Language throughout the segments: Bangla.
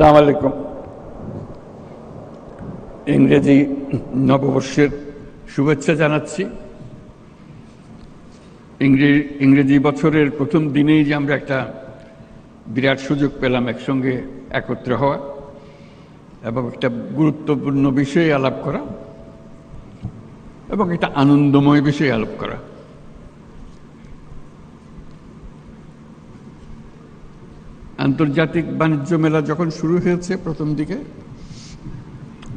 আসসালামু আলাইকুম। ইংরেজি নববর্ষের শুভেচ্ছা জানাচ্ছি। ইংরেজি বছরের প্রথম দিনেই যে আমরা একটা বিরাট সুযোগ পেলাম একসঙ্গে একত্র হওয়া এবং একটা গুরুত্বপূর্ণ বিষয়ে আলাপ করা এবং একটা আনন্দময় বিষয়ে আলাপ করা। আন্তর্জাতিক বাণিজ্য মেলা যখন শুরু হয়েছে প্রথম দিকে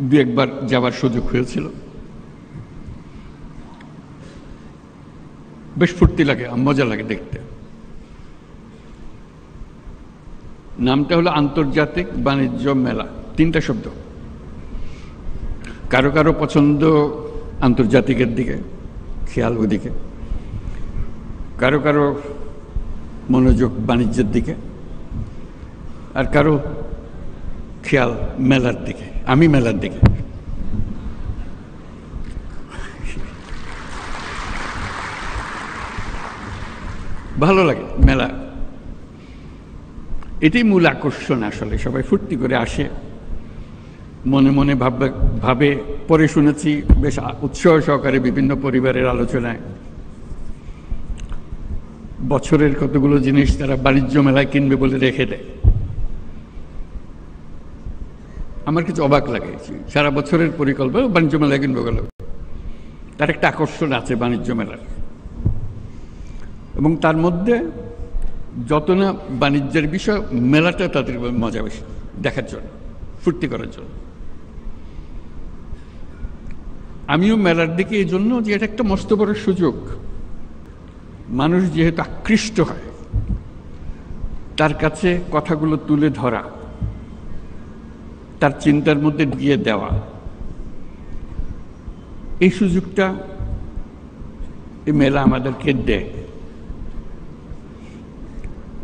দু একবার যাওয়ার সুযোগ হয়েছিল। বেশ ফুর্তি লাগে, মজা লাগে দেখতে। নামটা হলো আন্তর্জাতিক বাণিজ্য মেলা, তিনটা শব্দ। কারো কারো পছন্দ আন্তর্জাতিকের দিকে, খেয়াল ওদিকে, কারো কারো মনোযোগ বাণিজ্যের দিকে, আর কারো খেয়াল মেলার দিকে। আমি মেলার দিকে। ভালো লাগে মেলা, এটাই মূল আকর্ষণ। আসলে সবাই ফুর্তি করে আসে, মনে মনে ভাবে। পরে শুনেছি বেশ উৎসাহ সহকারে বিভিন্ন পরিবারের আলোচনায় বছরের কতগুলো জিনিস তারা বাণিজ্য মেলায় কিনবে বলে রেখে দেয়। আমার কিছু অবাক লাগে। সারা বছরের পরিকল্পনা বাণিজ্য মেলায় কিনবে গেল, তার একটা আকর্ষণ আছে বাণিজ্য মেলার। এবং তার মধ্যে যত না বাণিজ্যের বিষয়, মেলাটা তাদের মজা বেশি দেখার জন্য, ফুর্তি করার জন্য। আমিও মেলার দিকে এই জন্য যে এটা একটা মস্ত বড় সুযোগ। মানুষ যেহেতু আকৃষ্ট হয়, তার কাছে কথাগুলো তুলে ধরা, তার চিন্তার মধ্যে ঢুকিয়ে দেওয়া, এই সুযোগটা এই মেলা আমাদেরকে দেয়।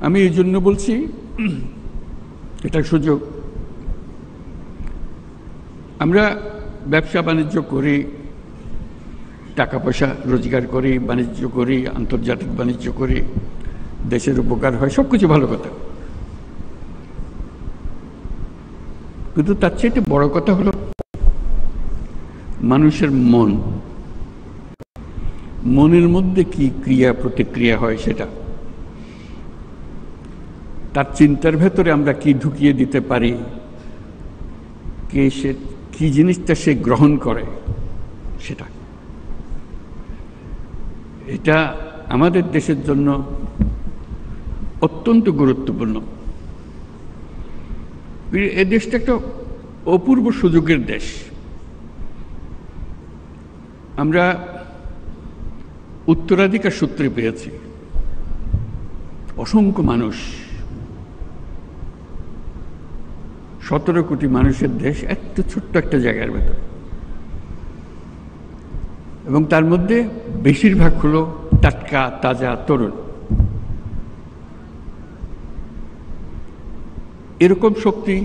আমি এই জন্য বলছি এটা সুযোগ। আমরা ব্যবসা বাণিজ্য করি, টাকা পয়সা রোজগার করি, বাণিজ্য করি, আন্তর্জাতিক বাণিজ্য করি, দেশের উপকার হয়, সব কিছু ভালো কথা। কিন্তু তার চেয়ে বড় কথা হলো মানুষের মনের মধ্যে কি ক্রিয়া প্রতিক্রিয়া হয়, সেটা তার চিন্তার ভেতরে আমরা কি ঢুকিয়ে দিতে পারি, সে কি জিনিসটা সে গ্রহণ করে, সেটা এটা আমাদের দেশের জন্য অত্যন্ত গুরুত্বপূর্ণ। এ দেশটা একটা অপূর্ব সুযোগের দেশ। আমরা উত্তরাধিকার সূত্রে পেয়েছি। অসংখ্য মানুষ, 17 কোটি মানুষের দেশ, এত ছোট্ট একটা জায়গার ভেতর। এবং তার মধ্যে বেশিরভাগ হলো টাটকা, তাজা, তরুণ। এরকম শক্তি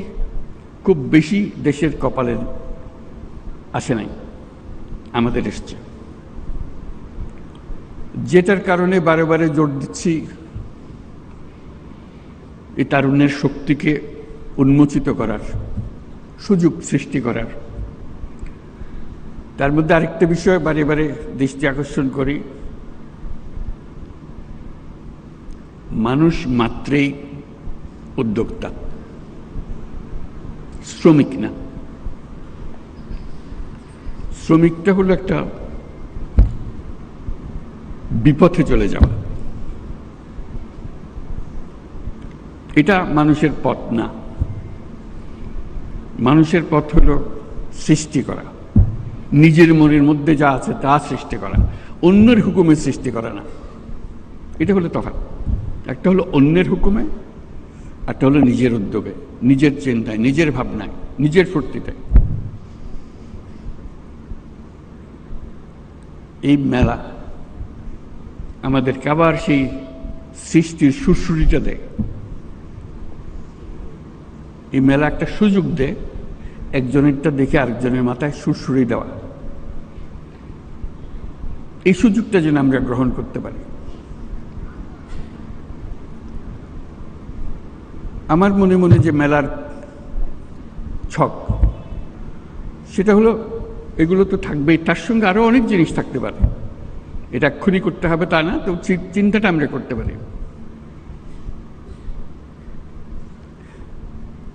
খুব বেশি দেশের কপালে আসে নাই, আমাদের এসছে। যেটার কারণে বারে বারে জোর দিচ্ছি এই তারুণ্যের শক্তিকে উন্মোচিত করার, সুযোগ সৃষ্টি করার। তার মধ্যে আরেকটা বিষয় বারে বারে দৃষ্টি আকর্ষণ করি, মানুষ মাত্রেই উদ্যোক্তা, শ্রমিক না। শ্রমিকটা হলো একটা বিপথে চলে যাওয়া। এটা মানুষের পথ না। মানুষের পথ হলো সৃষ্টি করা, নিজের মনের মধ্যে যা আছে তা সৃষ্টি করা, অন্যের হুকুমে সৃষ্টি করা না। এটা হলো তফাৎ। একটা হলো অন্যের হুকুমে, একটা হলো নিজের উদ্যোগে, নিজের চিন্তায়, নিজের ভাবনায়, নিজের ফুর্তিতে। এই মেলা আমাদেরকে আবার সেই সৃষ্টির সুরসুরিটা দেয়। এই মেলা একটা সুযোগ দেয় একজনেরটা দেখে আরেকজনের মাথায় সুরসুরি দেওয়া। এই সুযোগটা যেন আমরা গ্রহণ করতে পারি। আমার মনে মনে যে মেলার ছক, সেটা হলো এগুলো তো থাকবেই, তার সঙ্গে আরও অনেক জিনিস থাকতে পারে। এটা এক্ষুনি করতে হবে তা না, তো চিন্তাটা আমরা করতে পারি।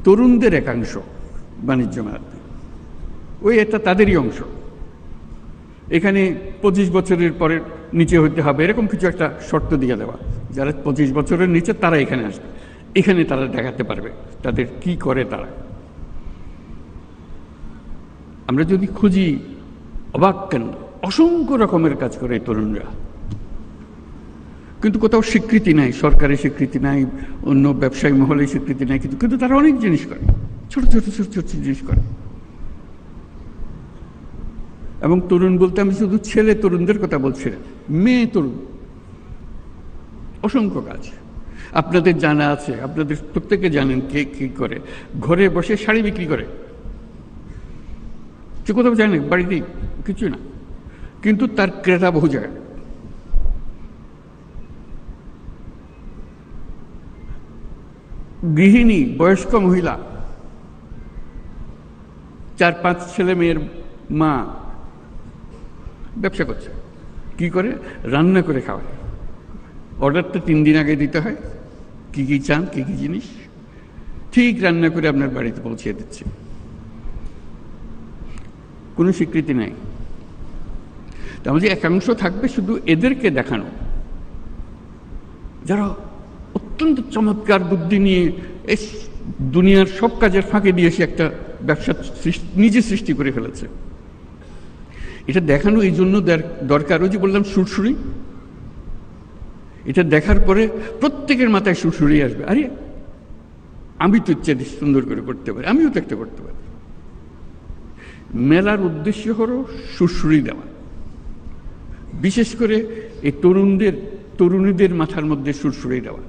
তরুণদের একাংশ বাণিজ্য মেলাতে, ওই এটা তাদেরই অংশ। এখানে 25 বছরের পরে নিচে হতে হবে এরকম কিছু একটা শর্ত দিয়ে দেওয়া, যারা 25 বছরের নিচে তারা এখানে আসবে, এখানে তারা দেখাতে পারবে তাদের কি করে তারা। আমরা যদি খুঁজি, অবাক কেন, অসংখ্য রকমের কাজ করে এই তরুণরা, কিন্তু কোথাও স্বীকৃতি নাই, সরকারি স্বীকৃতি নাই, অন্য ব্যবসায়ী মহলে স্বীকৃতি নাই, কিন্তু তারা অনেক জিনিস করে, ছোট ছোট ছোট ছোট জিনিস করে। এবং তরুণ বলতে আমি শুধু ছেলে তরুণদের কথা বলছি না, মেয়ে তরুণ, অসংখ্য কাজ আপনাদের জানা আছে, আপনাদের প্রত্যেকে জানেন কে কি করে। ঘরে বসে শাড়ি বিক্রি করে, সে কোথাও যায় না, বাড়িতেই কিছু না, কিন্তু তার ক্রেতা বহু জায়গায়। গৃহিণী, বয়স্ক মহিলা, 4-5 ছেলে মেয়ের মা ব্যবসা করছে। কি করে? রান্না করে খাওয়ায়। অর্ডারটা 3 দিন আগে দিতে হয়, কি কি চান, কি কি জিনিস, ঠিক রান্না করে আপনার বাড়িতে পৌঁছে দিচ্ছে। কোনো স্বীকৃতি নাই। তাহলে একাংশ থাকবে শুধু এদেরকে দেখানো, যারা অত্যন্ত চমৎকার বুদ্ধি নিয়ে এই দুনিয়ার সব কাজের ফাঁকে দিয়ে এসে একটা ব্যবসা নিজে সৃষ্টি করে ফেলেছে। এটা দেখানো এই জন্য দরকার, ওই যে বললাম সুরসুরি, এটা দেখার পরে প্রত্যেকের মাথায় সুরসুরি আসবে, আরে আমি তো ইচ্ছে সুন্দর করে করতে পারি, আমিও তো একটা করতে পারি। মেলার উদ্দেশ্য হলো সুরসুরি দেওয়া, বিশেষ করে এই তরুণীদের মাথার মধ্যে সুরসুরি দেওয়া।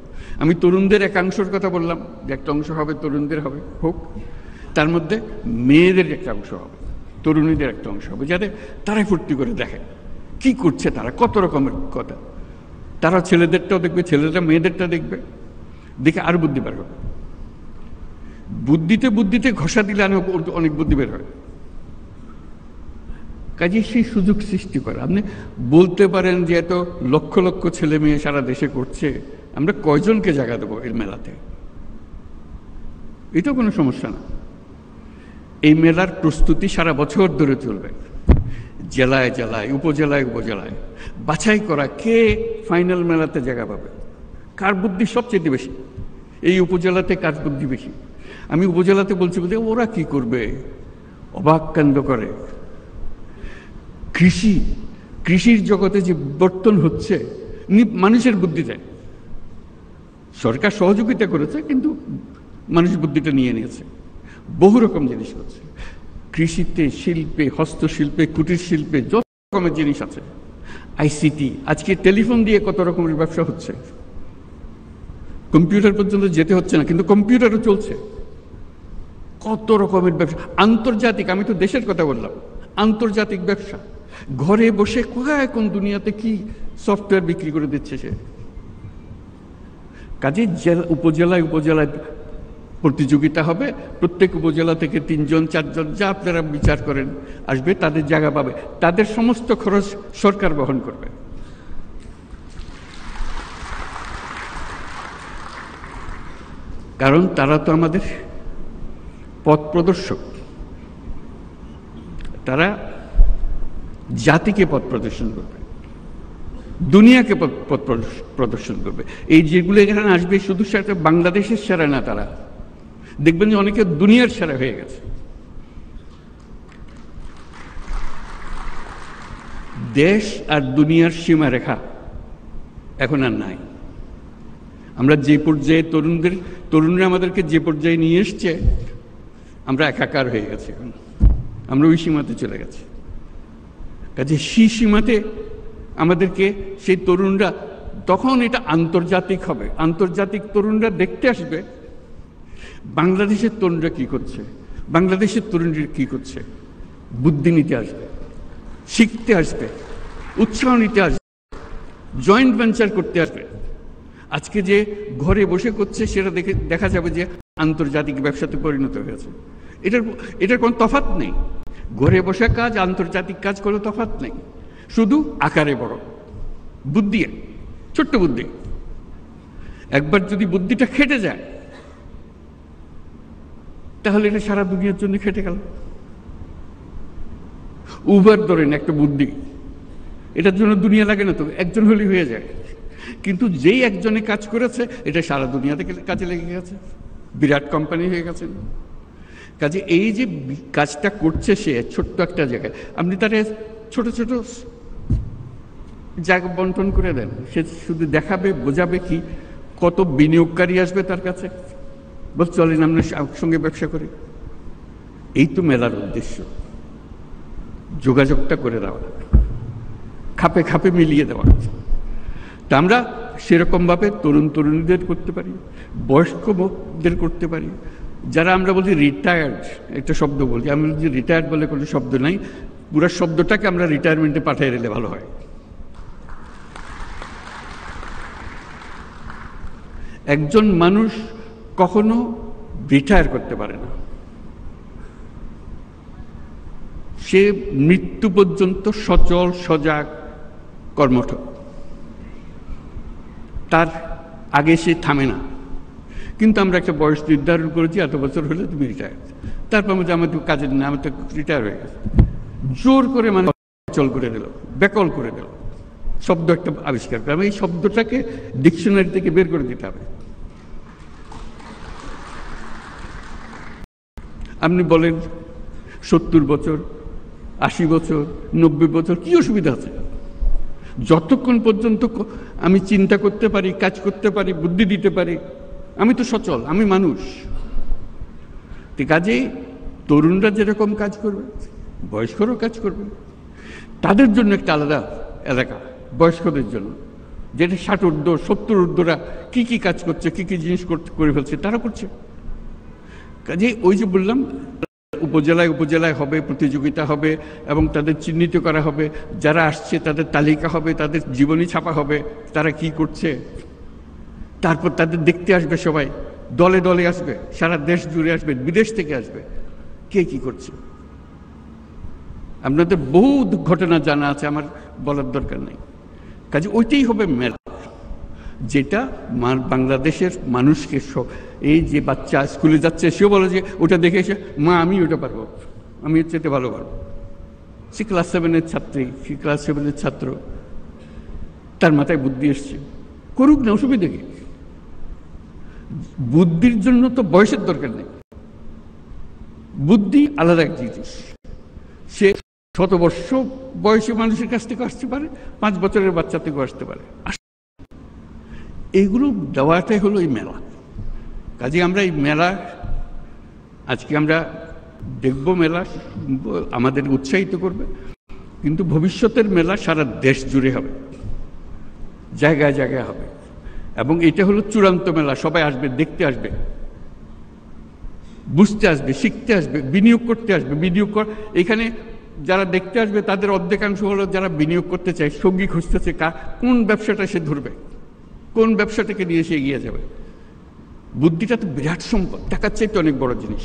আমি তরুণদের একাংশের কথা বললাম, যে একটা অংশ হবে তরুণদের হবে, হোক, তার মধ্যে মেয়েদের একটা অংশ হবে, তরুণীদের একটা অংশ হবে, যাতে তারাই ফুর্তি করে দেখে কি করছে তারা, কত রকমের কথা। তারা ছেলেদেরটাও দেখবে, ছেলেরা মেয়েদেরটা দেখবে, দেখে আরো বুদ্ধি বের হবে। বুদ্ধিতে ঘষা দিলে অনেক বুদ্ধি বের হয়। কাজে সেই সুযোগ সৃষ্টি করে। আপনি বলতে পারেন যে এত লক্ষ লক্ষ ছেলে মেয়ে সারা দেশে করছে, আমরা কয়জনকে জায়গা দেবো এই মেলাতে? এটা কোনো সমস্যা না। এই মেলার প্রস্তুতি সারা বছর ধরে চলবে, জেলায় জেলায়, উপজেলায় উপজেলায় বাছাই করা কে ফাইনাল মেলাতে জায়গা পাবে, কার বুদ্ধি সবচেয়ে বেশি, এই উপজেলাতে কার বুদ্ধি বেশি। আমি উপজেলাতে বলছি বলতে ওরা কি করবে, অবাক কাণ্ড করে। কৃষির জগতে যে বর্তন হচ্ছে মানুষের বুদ্ধিতে, সরকার সহযোগিতা করেছে কিন্তু মানুষ বুদ্ধিটা নিয়ে নিয়েছে, বহু রকম জিনিস হচ্ছে কৃষিতে, শিল্পে, হস্তশিল্পে, কুটির শিল্পে, যত রকমের জিনিস আছে। আইসিটি, আজকে টেলিফোন দিয়ে কত রকমের ব্যবসা হচ্ছে, কম্পিউটার পর্যন্ত যেতে হচ্ছে না, কিন্তু কম্পিউটারও চলছে। কত রকমের ব্যবসা, আন্তর্জাতিক, আমি তো দেশের কথা বললাম, আন্তর্জাতিক ব্যবসা। ঘরে বসে কোথায় কোন দুনিয়াতে কি সফটওয়্যার বিক্রি করে দিচ্ছে সে। কাজে উপজেলায় উপজেলায় প্রতিযোগিতা হবে, প্রত্যেক উপজেলা থেকে 3জন 4জন যা আপনারা বিচার করেন আসবে, তাদের জায়গা পাবে, তাদের সমস্ত খরচ সরকার বহন করবে। কারণ তারা তো আমাদের পথ প্রদর্শক, তারা জাতিকে পথ প্রদর্শন করবে, দুনিয়াকে পথ প্রদর্শন করবে। এই যেগুলো এখানে আসবে শুধু সেটা বাংলাদেশের সেরা না, তারা দেখবেন যে অনেকে দুনিয়ার সেরা হয়ে গেছে। দেশ আর দুনিয়ার সীমারেখা এখন আর নাই। আমরা যে পর্যায়ে তরুণরা আমাদেরকে যে পর্যায়ে নিয়ে এসছে, আমরা একাকার হয়ে গেছি, এখন আমরা ওই সীমাতে চলে গেছি। কাজে সেই সীমাতে আমাদেরকে সেই তরুণরা, তখন এটা আন্তর্জাতিক হবে, আন্তর্জাতিক তরুণরা দেখতে আসবে বাংলাদেশের তরুণরা কি করছে, বাংলাদেশের তরুণরা কি করছে, বুদ্ধি নিতে আসবে, শিখতে আসবে, উৎসাহ নিতে আসবে, জয়েন্ট ভেঞ্চার করতে আসবে। আজকে যে ঘরে বসে করছে সেটা দেখা যাবে যে আন্তর্জাতিক ব্যবসাতে পরিণত হয়েছে। এটার এটার কোনো তফাৎ নেই। ঘরে বসে কাজ, আন্তর্জাতিক কাজ কোনো তফাৎ নেই, শুধু আকারে বড়, বুদ্ধি, ছোট্ট বুদ্ধি। একবার যদি বুদ্ধিটা খেটে যায় তাহলে এটা সারা দুনিয়ার জন্য খেটে গেল। উবার ধরেন একটা বুদ্ধি, এটার জন্য দুনিয়া লাগে না তো, একজন হলেই হয়ে যায়। কিন্তু যেই একজনে কাজ করেছে এটা সারা দুনিয়াতে কাজে লেগে গেছে, বিরাট কোম্পানি হয়ে গেছে। কাজে এই যে কাজটা করছে সে ছোট্ট একটা জায়গায়, আপনি তার ছোট ছোট জায়গা বন্টন করে দেন, সে শুধু দেখাবে, বোঝাবে কি, কত বিনিয়োগকারী আসবে তার কাছে, বল চলেন আমরা সঙ্গে ব্যবসা করি। এই তো মেলার উদ্দেশ্য, যোগাযোগটা করে দেওয়া, খাপে খাপে মিলিয়ে দেওয়া। তা আমরা সেরকমভাবে তরুণ তরুণীদের করতে পারি, বয়স্কদের করতে পারি। যারা আমরা বলছি রিটায়ার্ড, একটা শব্দ বলি, আমি বলছি রিটায়ার্ড বলে কোনো শব্দ নাই, পুরো শব্দটাকে আমরা রিটায়ারমেন্টে পাঠিয়ে দিলে ভালো হয়। একজন মানুষ কখনো রিটায়ার করতে পারে না, সে মৃত্যু পর্যন্ত সচল সজাগ কর্মঠ, তার আগে সে থামে না। কিন্তু আমরা একটা বয়স নির্ধারণ করেছি, এত বছর হলে তুমি রিটায়ার, তারপর আমাদের কাজের না, আমার তো রিটায়ার হয়ে গেছে, জোর করে মানে অচল করে দিল, বেকল করে দিল, শব্দ একটা আবিষ্কার করে। এই শব্দটাকে ডিকশনারি থেকে বের করে দিতে হবে। আপনি বলেন 70 বছর, 80 বছর, 90 বছর, কি অসুবিধা আছে? যতক্ষণ পর্যন্ত আমি চিন্তা করতে পারি, কাজ করতে পারি, বুদ্ধি দিতে পারি, আমি তো সচল, আমি মানুষ। কাজেই তরুণরা যেরকম কাজ করবে, বয়স্করাও কাজ করবে। তাদের জন্য একটা আলাদা এলাকা, বয়স্কদের জন্য, যেটা 60 ঊর্ধ্ব 70 ঊর্ধ্বরা কি কি কাজ করছে, কি কি জিনিস করে ফেলছে, তারা করছে। কাজেই ওই যে বললাম, উপজেলায় উপজেলায় হবে, প্রতিযোগিতা হবে এবং তাদের চিহ্নিত করা হবে, যারা আসছে তাদের তালিকা হবে, তাদের জীবনী ছাপা হবে, তারা কি করছে। তারপর তাদের দেখতে আসবে সবাই, দলে দলে আসবে, সারা দেশ জুড়ে আসবে, বিদেশ থেকে আসবে, কে কি করছে। আপনাদের বহু ঘটনা জানা আছে, আমার বলার দরকার নেই। কাজে ওইটাই হবে মেলা, যেটা বাংলাদেশের মানুষকে, এই যে বাচ্চা স্কুলে যাচ্ছে সেও বলে যে ওটা দেখে এসে, মা আমি ওটা পারবো, আমি এর চাইতে ভালো পারবো। সে ক্লাস 7-এর ছাত্রী, সে ক্লাস 7-এর ছাত্র, তার মাথায় বুদ্ধি এসছে, করুক না, অসুবিধা কি? বুদ্ধির জন্য তো বয়সের দরকার নেই, বুদ্ধি আলাদা এক জিনিস। সে 100 বর্ষ বয়সী মানুষের কাছ থেকে আসতে পারে, 5 বছরের বাচ্চা থেকেও আসতে পারে। এইগুলো দেওয়াটাই হলো এই মেলা। কাজে আমরা এই মেলা আজকে আমরা দেখব, মেলা আমাদের উৎসাহিত করবে, কিন্তু ভবিষ্যতের মেলা সারা দেশ জুড়ে হবে, জায়গায় জায়গায় হবে। এবং এটা হলো চূড়ান্ত মেলা, সবাই আসবে, দেখতে আসবে, বুঝতে আসবে, শিখতে আসবে, বিনিয়োগ করতে আসবে। এখানে যারা দেখতে আসবে তাদের অর্ধেকাংশ হলো যারা বিনিয়োগ করতে চায়, সঙ্গী খুঁজতেছে, কোন ব্যবসাটা সে ধরবে, কোন ব্যবসাটাকে নিয়ে সে এগিয়ে যাবে। বুদ্ধিটা তো বিরাট সম্পদ, টাকার চাইতে অনেক বড় জিনিস।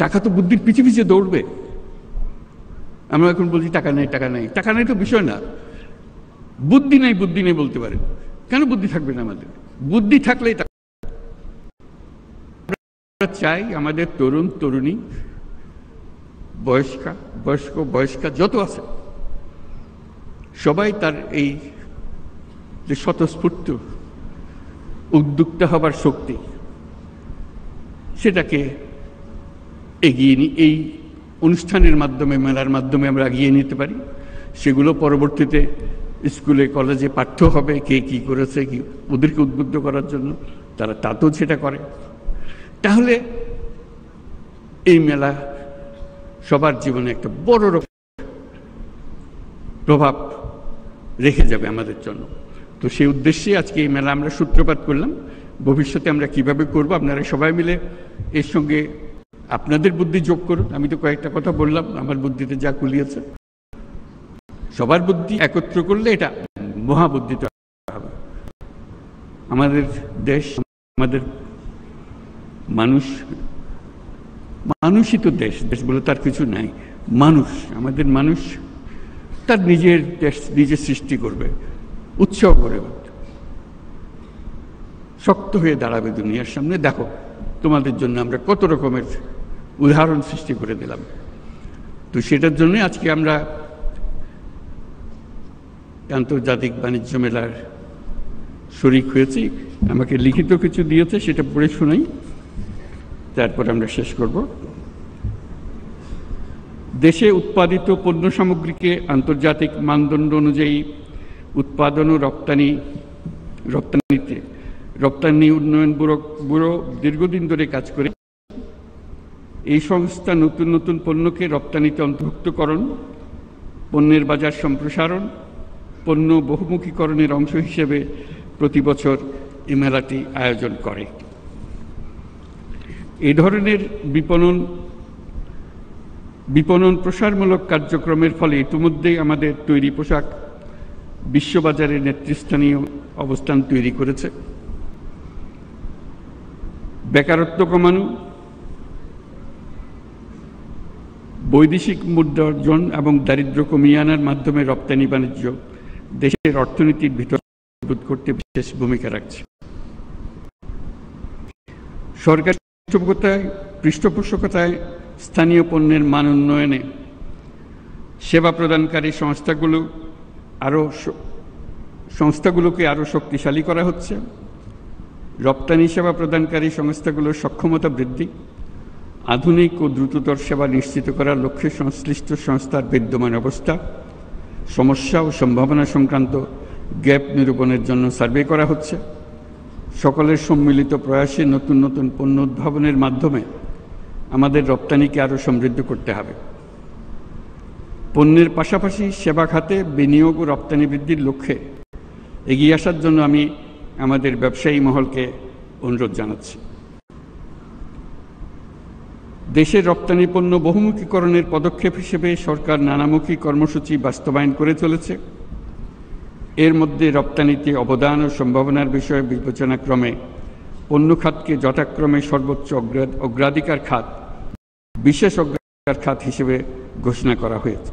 টাকা তো বুদ্ধির পিছে পিছে দৌড়বে। আমরা এখন বলছি টাকা নেই, টাকা নেই, টাকা নেই তো বিষয় না, বুদ্ধি নেই, বুদ্ধি নেই বলতে পারেন। কেন বুদ্ধি থাকবে না আমাদের? বুদ্ধি থাকলেই আমরা চাই আমাদের তরুণ তরুণী, বয়স্কা যত আছে সবাই তার এই যে স্বতঃস্ফূর্ত উদ্যোক্তা হবার শক্তি, সেটাকে এগিয়ে এই অনুষ্ঠানের মাধ্যমে, মেলার মাধ্যমে আমরা এগিয়ে নিতে পারি। সেগুলো পরবর্তীতে স্কুলে কলেজে পাঠ্য হবে, কে কি করেছে, কি ওদেরকে উদ্বুদ্ধ করার জন্য তারা তাতেও সেটা করে। তাহলে এই মেলা সবার জীবনে একটা বড় প্রভাব রেখে যাবে আমাদের জন্য। তো সেই উদ্দেশ্যে আজকে এই মেলা আমরা সূত্রপাত করলাম। ভবিষ্যতে আমরা কিভাবে করব, আপনারা সবাই মিলে এর সঙ্গে আপনাদের বুদ্ধি যোগ করুন। আমি তো কয়েকটা কথা বললাম, আমার বুদ্ধিতে যা কুলিয়েছে, সবার বুদ্ধি একত্র করলে এটা মহাবুদ্ধিতে হবে। আমাদের দেশ, আমাদের মানুষ মানুষই তো দেশ, দেশ বলে তার কিছু নাই। মানুষ, আমাদের মানুষ তার নিজের দেশ নিজে সৃষ্টি করবে, উৎসাহ করে শক্ত হয়ে দাঁড়াবে দুনিয়ার সামনে। দেখো তোমাদের জন্য আমরা কত রকমের উদাহরণ সৃষ্টি করে দিলাম। তো সেটার জন্য আজকে আমরা আন্তর্জাতিক বাণিজ্য মেলার শরিক হয়েছি। আমাকে লিখিত কিছু দিয়েছে, সেটা পড়ে শোনাই, তারপর আমরা শেষ করব। দেশে উৎপাদিত পণ্য সামগ্রীকে আন্তর্জাতিক মানদণ্ড অনুযায়ী উৎপাদন ও রপ্তানি উন্নয়ন ব্যুরো দীর্ঘদিন ধরে কাজ করে। এই সংস্থা নতুন নতুন পণ্যকে রপ্তানিতে অন্তর্ভুক্তকরণ, পণ্যের বাজার সম্প্রসারণ, পণ্য বহুমুখীকরণের অংশ হিসেবে প্রতি বছর এই মেলাটি আয়োজন করে। এই ধরনের বিপণন প্রসারমূলক কার্যক্রমের ফলে ইতিমধ্যেই আমাদের তৈরি পোশাক বিশ্ববাজারে নেতৃস্থানীয় অবস্থান তৈরি করেছে। বেকারত্ব কমানো, বৈদেশিক মুদ্রা অর্জন এবং দারিদ্র্য কমিয়ে আনার মাধ্যমে রপ্তানি বাণিজ্য দেশের অর্থনীতির ভিতর মজবুত করতে বিশেষ ভূমিকা রাখছে। সরকারি পৃষ্ঠপোষকতায় স্থানীয় পণ্যের মান উন্নয়নে সেবা প্রদানকারী সংস্থাগুলোকে আরও শক্তিশালী করা হচ্ছে। রপ্তানি সেবা প্রদানকারী সংস্থাগুলোর সক্ষমতা বৃদ্ধি, আধুনিক ও দ্রুততর সেবা নিশ্চিত করার লক্ষ্যে সংশ্লিষ্ট সংস্থার বিদ্যমান অবস্থা, সমস্যা ও সম্ভাবনা সংক্রান্ত গ্যাপ নিরূপণের জন্য সার্ভে করা হচ্ছে। সকলের সম্মিলিত প্রয়াসে নতুন নতুন পণ্য উদ্ভাবনের মাধ্যমে আমাদের রপ্তানিকে আরও সমৃদ্ধ করতে হবে। পণ্যের পাশাপাশি সেবা খাতে বিনিয়োগ ও রপ্তানি বৃদ্ধির লক্ষ্যে এগিয়ে আসার জন্য আমি আমাদের ব্যবসায়ী মহলকে অনুরোধ জানাচ্ছি। দেশের রপ্তানি পণ্য বহুমুখীকরণের পদক্ষেপ হিসেবে সরকার নানামুখী কর্মসূচি বাস্তবায়ন করে চলেছে। এর মধ্যে রপ্তানিতে অবদান ও সম্ভাবনার বিষয়ে বিবেচনাক্রমে পণ্য খাতকে যথাক্রমে সর্বোচ্চ অগ্রাধিকার খাত, বিশেষ অগ্রাধিকার খাত হিসেবে ঘোষণা করা হয়েছে।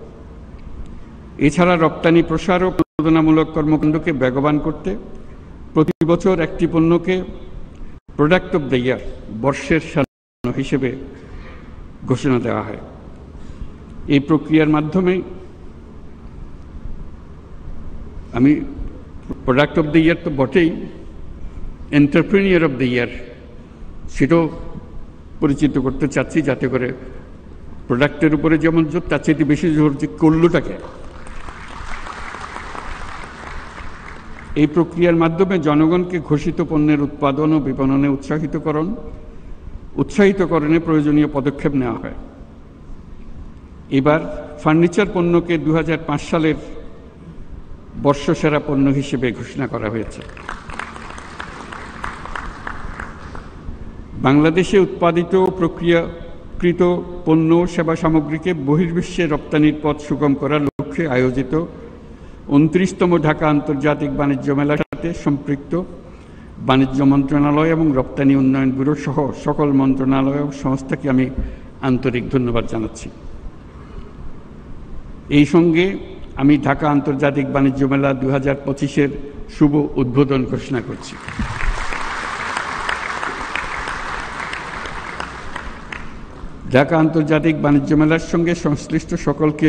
এছাড়া রপ্তানি প্রসার ও প্রণোদনামূলক কর্মকাণ্ডকে বেগবান করতে প্রতি বছর একটি পণ্যকে প্রোডাক্ট অব দ্য ইয়ার, বর্ষের পণ্য হিসেবে ঘোষণা দেওয়া হয়। এই প্রক্রিয়ার মাধ্যমে আমি প্রোডাক্ট অব দ্য ইয়ার তো বটেই, এন্টারপ্রেনিয়র অব দ্য ইয়ার সেটাও পরিচিত করতে চাচ্ছি, যাতে করে প্রোডাক্টের উপরে যেমন জোর, তার চেয়ে বেশি জোর যে করলটাকে। এই প্রক্রিয়ার মাধ্যমে জনগণকে ঘোষিত পণ্যের উৎপাদন ও বিপণনে উৎসাহিতকরণে প্রয়োজনীয় পদক্ষেপ নেওয়া হয়। এবার ফার্নিচার পণ্যকে 2005 সালের বর্ষসেরা পণ্য হিসেবে ঘোষণা করা হয়েছে। বাংলাদেশে উৎপাদিত প্রক্রিয়াকৃত পণ্য ও সেবা সামগ্রীকে বহির্বিশ্বে রপ্তানির পথ সুগম করার লক্ষ্যে আয়োজিত 29তম ঢাকা আন্তর্জাতিক বাণিজ্য মেলার সাথে সম্পৃক্ত বাণিজ্য মন্ত্রণালয় এবং রপ্তানি উন্নয়ন ব্যুরো সহ সকল মন্ত্রণালয় ও সংস্থাকে আমি আন্তরিক ধন্যবাদ জানাচ্ছি। এই সঙ্গে আমি ঢাকা আন্তর্জাতিক বাণিজ্য মেলা 2025-এর শুভ উদ্বোধন ঘোষণা করছি। ঢাকা আন্তর্জাতিক বাণিজ্য মেলার সঙ্গে সংশ্লিষ্ট সকলকে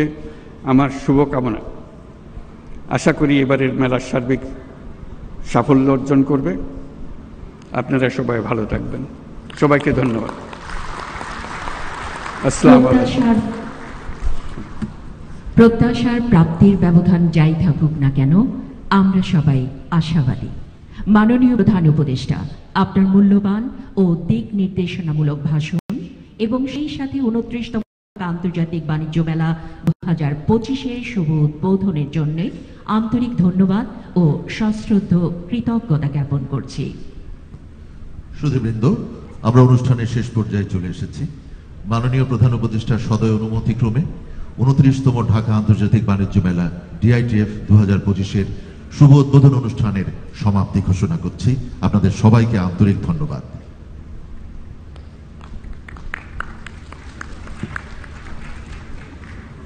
আমার শুভকামনা। আশা করি এবারের মেলার সার্বিক সাফল্য অর্জন করবে। আপনারা সবাই ভালো থাকবেন। সবাইকে ধন্যবাদ। আসসালামু আলাইকুম। প্রত্যাশার প্রাপ্তির ব্যবধান যাই থাকুক না কেন, আমরা সবাই আশাবাদী। মাননীয় প্রধান উপদেষ্টা, আপনার মূল্যবান ও দিক নির্দেশনামূলক ভাষণ এবং সেই সাথে 29তম আন্তর্জাতিক বাণিজ্য মেলা 2025-এর শুভ উদ্বোধনের জন্য আন্তরিক ধন্যবাদ ও সশ্রদ্ধ কৃতজ্ঞতা জ্ঞাপন করছি। সুধীবৃন্দ, আমরা অনুষ্ঠানের শেষ পর্যায়ে চলে এসেছি। মাননীয় প্রধান উপদেষ্টার সদয় অনুমতিক্রমে 29তম ঢাকা আন্তর্জাতিক বাণিজ্য মেলা DITF 2025-এর শুভ উদ্বোধন অনুষ্ঠানের সমাপ্তি ঘোষণা করছি। আপনাদের সবাইকে আন্তরিক ধন্যবাদ।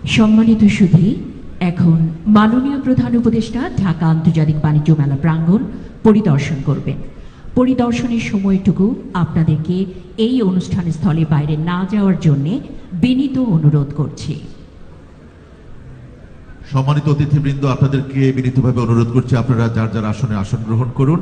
সম্মানিত সুধী, এখন মাননীয় প্রধান উপদেষ্টা ঢাকা আন্তর্জাতিক বাণিজ্য মেলা প্রাঙ্গণ পরিদর্শন করবেন। পরিদর্শনের সময়টুকু আপনাদেরকে এই অনুষ্ঠান স্থলে বাইরে না যাওয়ার জন্য বিনীত অনুরোধ করছি। সম্মানিত অতিথিবৃন্দ, আপনাদেরকে বিনীতভাবে অনুরোধ করছি আপনারা যার যার আসনে আসন গ্রহণ করুন।